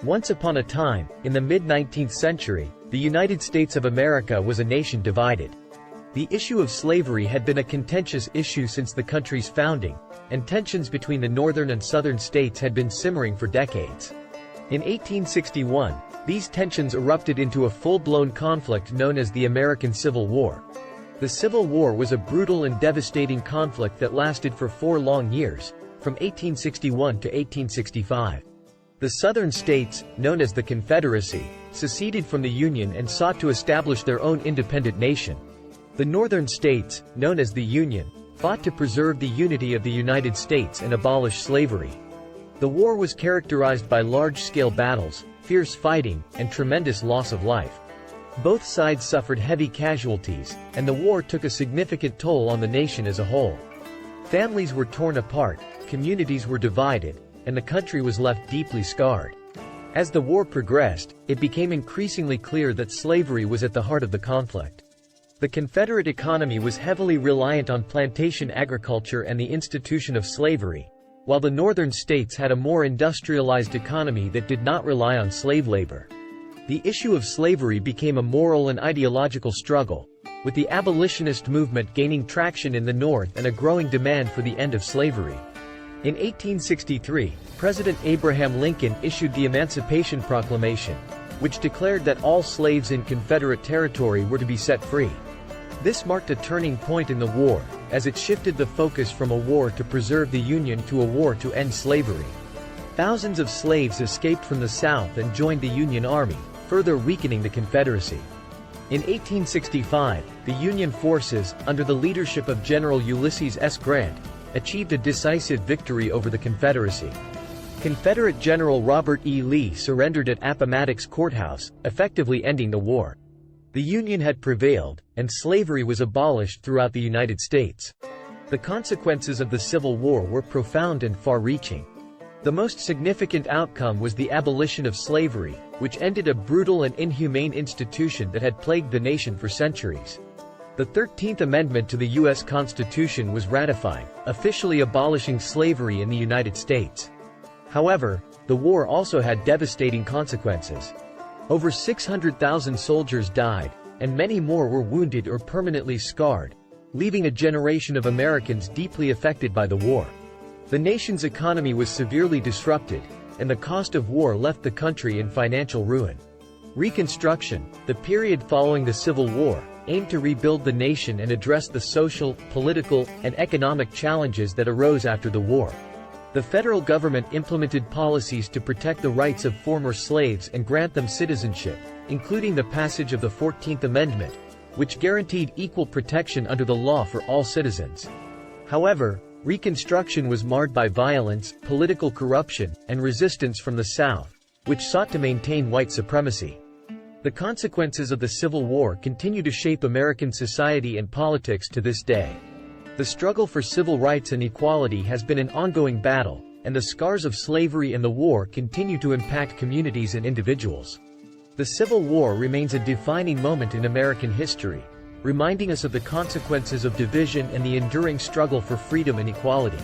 Once upon a time, in the mid-19th century, the United States of America was a nation divided. The issue of slavery had been a contentious issue since the country's founding, and tensions between the northern and southern states had been simmering for decades. In 1861, these tensions erupted into a full-blown conflict known as the American Civil War. The Civil War was a brutal and devastating conflict that lasted for 4 long years, from 1861 to 1865. The southern states, known as the Confederacy, seceded from the Union and sought to establish their own independent nation. The northern states, known as the Union, fought to preserve the unity of the United States and abolish slavery. The war was characterized by large-scale battles, fierce fighting, and tremendous loss of life. Both sides suffered heavy casualties, and the war took a significant toll on the nation as a whole. Families were torn apart, communities were divided, and the country was left deeply scarred. As the war progressed, it became increasingly clear that slavery was at the heart of the conflict. The Confederate economy was heavily reliant on plantation agriculture and the institution of slavery, while the northern states had a more industrialized economy that did not rely on slave labor. The issue of slavery became a moral and ideological struggle, with the abolitionist movement gaining traction in the North and a growing demand for the end of slavery. In 1863, President Abraham Lincoln issued the Emancipation Proclamation, which declared that all slaves in Confederate territory were to be set free. This marked a turning point in the war, as it shifted the focus from a war to preserve the Union to a war to end slavery. Thousands of slaves escaped from the South and joined the Union Army, further weakening the Confederacy. In 1865, the Union forces, under the leadership of General Ulysses S. Grant, achieved a decisive victory over the Confederacy. Confederate General Robert E. Lee surrendered at Appomattox Courthouse, effectively ending the war. The Union had prevailed, and slavery was abolished throughout the United States. The consequences of the Civil War were profound and far-reaching. The most significant outcome was the abolition of slavery, which ended a brutal and inhumane institution that had plagued the nation for centuries. The 13th Amendment to the U.S. Constitution was ratified, officially abolishing slavery in the United States. However, the war also had devastating consequences. Over 600,000 soldiers died, and many more were wounded or permanently scarred, leaving a generation of Americans deeply affected by the war. The nation's economy was severely disrupted, and the cost of war left the country in financial ruin. Reconstruction, the period following the Civil War, aimed to rebuild the nation and address the social, political, and economic challenges that arose after the war. The federal government implemented policies to protect the rights of former slaves and grant them citizenship, including the passage of the 14th Amendment, which guaranteed equal protection under the law for all citizens. However, Reconstruction was marred by violence, political corruption, and resistance from the South, which sought to maintain white supremacy. The consequences of the Civil War continue to shape American society and politics to this day. The struggle for civil rights and equality has been an ongoing battle, and the scars of slavery and the war continue to impact communities and individuals. The Civil War remains a defining moment in American history, reminding us of the consequences of division and the enduring struggle for freedom and equality.